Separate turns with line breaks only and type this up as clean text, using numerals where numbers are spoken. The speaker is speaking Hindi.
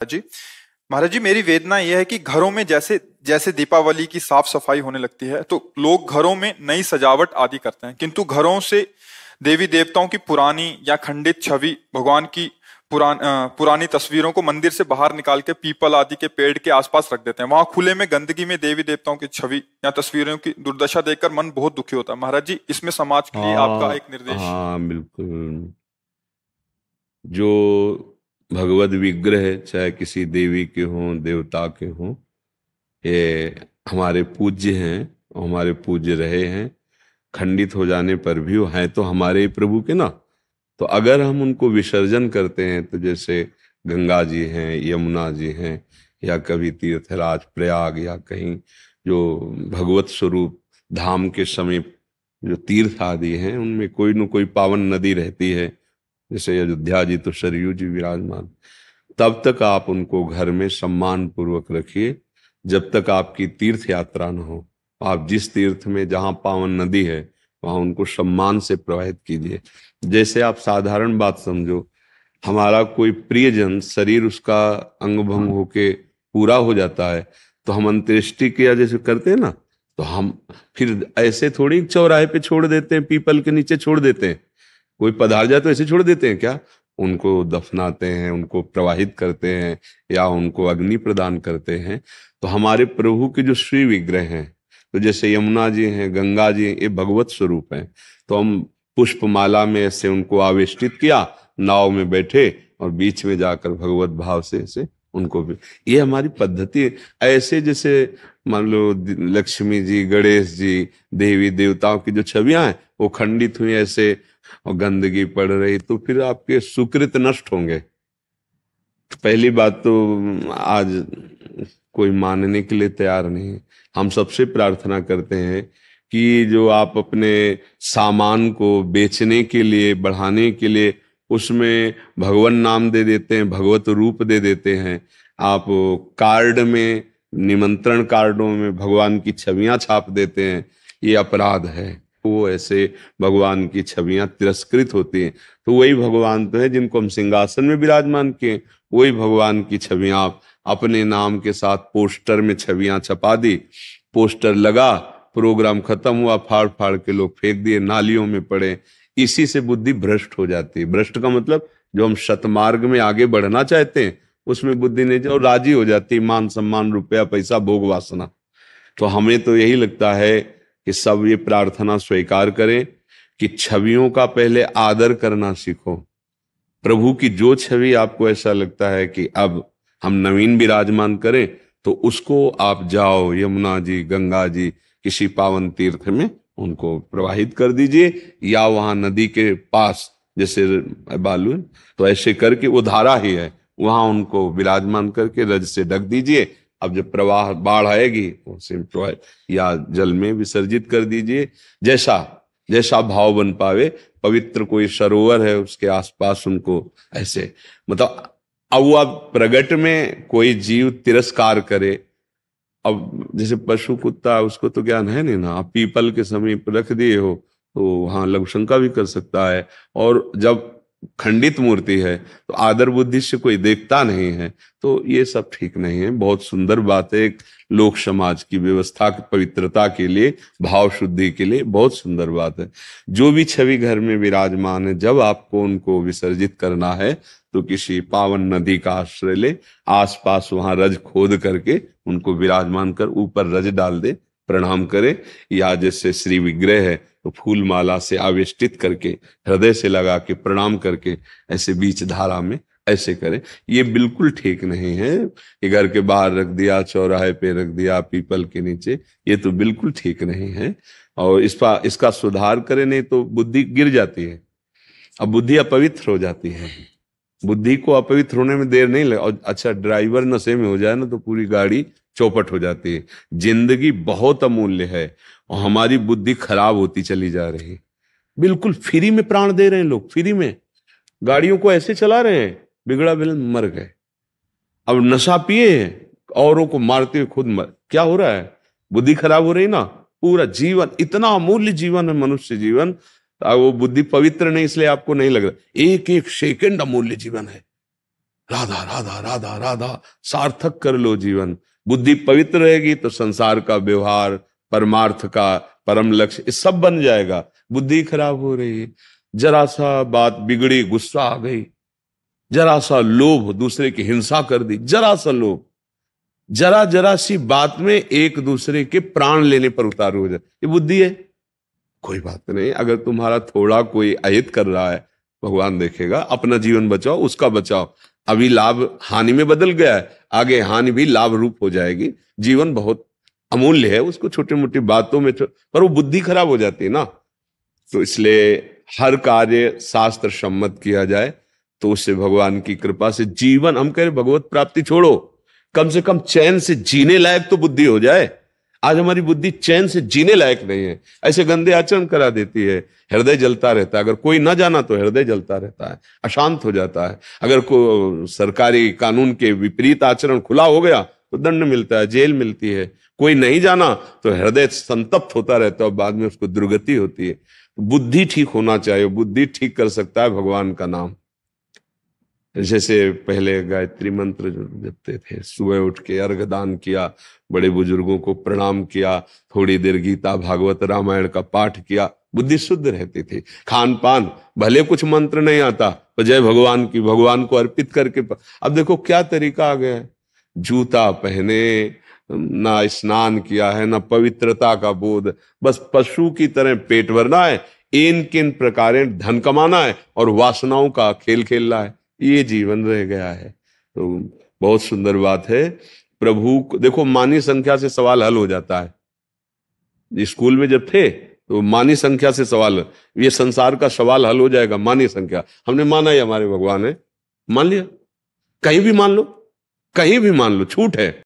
जी। महाराज जी, मेरी वेदना यह है कि घरों में जैसे जैसे दीपावली की साफ सफाई होने लगती है तो लोग घरों में नई सजावट आदि करते हैं, किंतु घरों से देवी देवताओं की पुरानी या खंडित छवि, भगवान की पुरानी तस्वीरों को मंदिर से बाहर निकाल के पीपल आदि के पेड़ के आसपास रख देते हैं। वहां खुले में गंदगी में देवी देवताओं की छवि या तस्वीरों की दुर्दशा देखकर मन बहुत दुखी होता है। महाराज जी, इसमें समाज के लिए आपका
हाँ
एक निर्देश।
हाँ, बिल्कुल। जो भगवत विग्रह चाहे किसी देवी के हों देवता के हों, ये हमारे पूज्य हैं और हमारे पूज्य रहे हैं। खंडित हो जाने पर भी वो हैं तो हमारे ही प्रभु के ना। तो अगर हम उनको विसर्जन करते हैं तो जैसे गंगा जी हैं, यमुना जी हैं, या कभी तीर्थराज प्रयाग या कहीं जो भगवत स्वरूप धाम के समीप जो तीर्थ आदि हैं उनमें कोई न कोई पावन नदी रहती है। जैसे अयोध्या जी तो सरयू जी विराजमान। तब तक आप उनको घर में सम्मान पूर्वक रखिए जब तक आपकी तीर्थ यात्रा न हो। आप जिस तीर्थ में जहाँ पावन नदी है वहां उनको सम्मान से प्रवाहित कीजिए। जैसे आप साधारण बात समझो, हमारा कोई प्रियजन शरीर उसका अंग भंग होके पूरा हो जाता है तो हम अंत्येष्टि क्रिया जैसे करते हैं ना, तो हम फिर ऐसे थोड़ी चौराहे पे छोड़ देते हैं, पीपल के नीचे छोड़ देते हैं। कोई पधार जाए तो ऐसे छोड़ देते हैं क्या? उनको दफनाते हैं, उनको प्रवाहित करते हैं या उनको अग्नि प्रदान करते हैं। तो हमारे प्रभु के जो श्री विग्रह हैं, तो जैसे यमुना जी हैं, गंगा जी हैं, ये भगवत स्वरूप हैं। तो हम पुष्पमाला में ऐसे उनको आवेष्टित किया, नाव में बैठे और बीच में जाकर भगवत भाव से ऐसे उनको भी, ये हमारी पद्धति है। ऐसे जैसे मान लो लक्ष्मी जी, गणेश जी, देवी देवताओं की जो छवियां हैं वो खंडित हुई ऐसे और गंदगी पड़ रही तो फिर आपके सुकृत नष्ट होंगे। पहली बात तो आज कोई मानने के लिए तैयार नहीं है। हम सबसे प्रार्थना करते हैं कि जो आप अपने सामान को बेचने के लिए, बढ़ाने के लिए उसमें भगवान नाम दे देते हैं, भगवत रूप दे देते हैं। आप कार्ड में, निमंत्रण कार्डों में भगवान की छवियां छाप देते हैं, ये अपराध है। वो ऐसे भगवान की छवियां तिरस्कृत होती हैं। तो वही भगवान तो है जिनको हम सिंहासन में विराजमान किए, वही भगवान की छवियां आप अपने नाम के साथ पोस्टर में छवियां छपा दी। पोस्टर लगा, प्रोग्राम खत्म हुआ, फाड़ फाड़ के लोग फेंक दिए, नालियों में पड़े। इसी से बुद्धि भ्रष्ट हो जाती है। भ्रष्ट का मतलब जो हम सतमार्ग में आगे बढ़ना चाहते हैं उसमें बुद्धि नहीं और राजी हो जाती, मान सम्मान, रुपया पैसा, भोग वासना। तो हमें तो यही लगता है कि सब ये प्रार्थना स्वीकार करें कि छवियों का पहले आदर करना सीखो। प्रभु की जो छवि आपको ऐसा लगता है कि अब हम नवीन विराजमान करें, तो उसको आप जाओ यमुना जी, गंगा जी, किसी पावन तीर्थ में उनको प्रवाहित कर दीजिए, या वहां नदी के पास जैसे बालू है, तो ऐसे करके वो धारा ही है, वहां उनको विराजमान करके रज से ढक दीजिए। अब जब प्रवाह बाढ़ आएगी उसे या जल में विसर्जित कर दीजिए। जैसा जैसा भाव बन पावे। पवित्र कोई सरोवर है उसके आसपास उनको ऐसे, मतलब अब वो अब प्रगट में कोई जीव तिरस्कार करे। अब जैसे पशु कुत्ता, उसको तो ज्ञान है नहीं ना, आप पीपल के समीप रख दिए हो तो वहां लघु शंका भी कर सकता है। और जब खंडित मूर्ति है तो आदर बुद्धि से कोई देखता नहीं है, तो ये सब ठीक नहीं है। बहुत सुंदर बात है, एक लोक समाज की व्यवस्था की पवित्रता के लिए, भाव शुद्धि के लिए बहुत सुंदर बात है। जो भी छवि घर में विराजमान है, जब आपको उनको विसर्जित करना है तो किसी पावन नदी का आश्रय ले, आसपास वहां रज खोद करके उनको विराजमान कर ऊपर रज डाल दे, प्रणाम करे। या जैसे श्री विग्रह है तो फूल माला से आवेष्टित करके हृदय से लगा के प्रणाम करके ऐसे बीच धारा में ऐसे करें। ये बिल्कुल ठीक नहीं है कि घर के बाहर रख दिया, चौराहे पे रख दिया, पीपल के नीचे, ये तो बिल्कुल ठीक नहीं है। और इसका सुधार करें, नहीं तो बुद्धि गिर जाती है। अब बुद्धि अपवित्र हो जाती है। बुद्धि को अपवित्र होने में देर नहीं लगे। और अच्छा, ड्राइवर नशे में हो जाए ना तो पूरी गाड़ी चौपट हो जाती है। जिंदगी बहुत अमूल्य है और हमारी बुद्धि खराब होती चली जा रही है। बिल्कुल फ्री में प्राण दे रहे हैं लोग, फ्री में गाड़ियों को ऐसे चला रहे हैं, बिगड़ा बिलन मर गए। अब नशा पिए हैं, औरों को मारते हुए खुद मर, क्या हो रहा है? बुद्धि खराब हो रही ना। पूरा जीवन, इतना अमूल्य जीवन है मनुष्य जीवन। वो बुद्धि पवित्र नहीं इसलिए आपको नहीं लग रहा, एक एक सेकंड अमूल्य जीवन है। राधा राधा राधा राधा, सार्थक कर लो जीवन। बुद्धि पवित्र रहेगी तो संसार का व्यवहार, परमार्थ का परम लक्ष्य, ये सब बन जाएगा। बुद्धि खराब हो रही है, जरा सा बात बिगड़ी, गुस्सा आ गई, जरा सा लोभ, दूसरे की हिंसा कर दी, जरा सा लोभ, जरा जरा सी बात में एक दूसरे के प्राण लेने पर उतारू हो जाए, ये बुद्धि है। कोई बात नहीं, अगर तुम्हारा थोड़ा कोई अहित कर रहा है, भगवान देखेगा, अपना जीवन बचाओ, उसका बचाओ। अभी लाभ हानि में बदल गया है, आगे हानि भी लाभ रूप हो जाएगी। जीवन बहुत अमूल्य है, उसको छोटी मोटी बातों में पर वो बुद्धि खराब हो जाती है ना। तो इसलिए हर कार्य शास्त्र सम्मत किया जाए, तो उससे भगवान की कृपा से जीवन, हम कह रहे भगवत प्राप्ति छोड़ो, कम से कम चैन से जीने लायक तो बुद्धि हो जाए। आज हमारी बुद्धि चैन से जीने लायक नहीं है, ऐसे गंदे आचरण करा देती है, हृदय जलता रहता है। अगर कोई ना जाना तो हृदय जलता रहता है, अशांत हो जाता है। अगर कोई सरकारी कानून के विपरीत आचरण खुला हो गया तो दंड मिलता है, जेल मिलती है। कोई नहीं जाना तो हृदय संतप्त होता रहता है और बाद में उसको दुर्गति होती है। बुद्धि ठीक होना चाहिए, बुद्धि ठीक कर सकता है भगवान का नाम। जैसे पहले गायत्री मंत्र जो जपते थे, सुबह उठ के अर्घ दान किया, बड़े बुजुर्गों को प्रणाम किया, थोड़ी देर गीता भागवत रामायण का पाठ किया, बुद्धि शुद्ध रहती थी। खान पान, भले कुछ मंत्र नहीं आता तो जय भगवान की, भगवान को अर्पित करके। अब देखो क्या तरीका आ गया है, जूता पहने, ना स्नान किया है, ना पवित्रता का बोध, बस पशु की तरह पेट भरना है, इन किन प्रकार धन कमाना है और वासनाओं का खेल खेलना है, ये जीवन रह गया है। तो बहुत सुंदर बात है। प्रभु को देखो, मानी संख्या से सवाल हल हो जाता है। स्कूल में जब थे तो मानी संख्या से सवाल, ये संसार का सवाल हल हो जाएगा, मानी संख्या। हमने माना ही हमारे भगवान है, मान लिया, कहीं भी मान लो, कहीं भी मान लो, छूट है।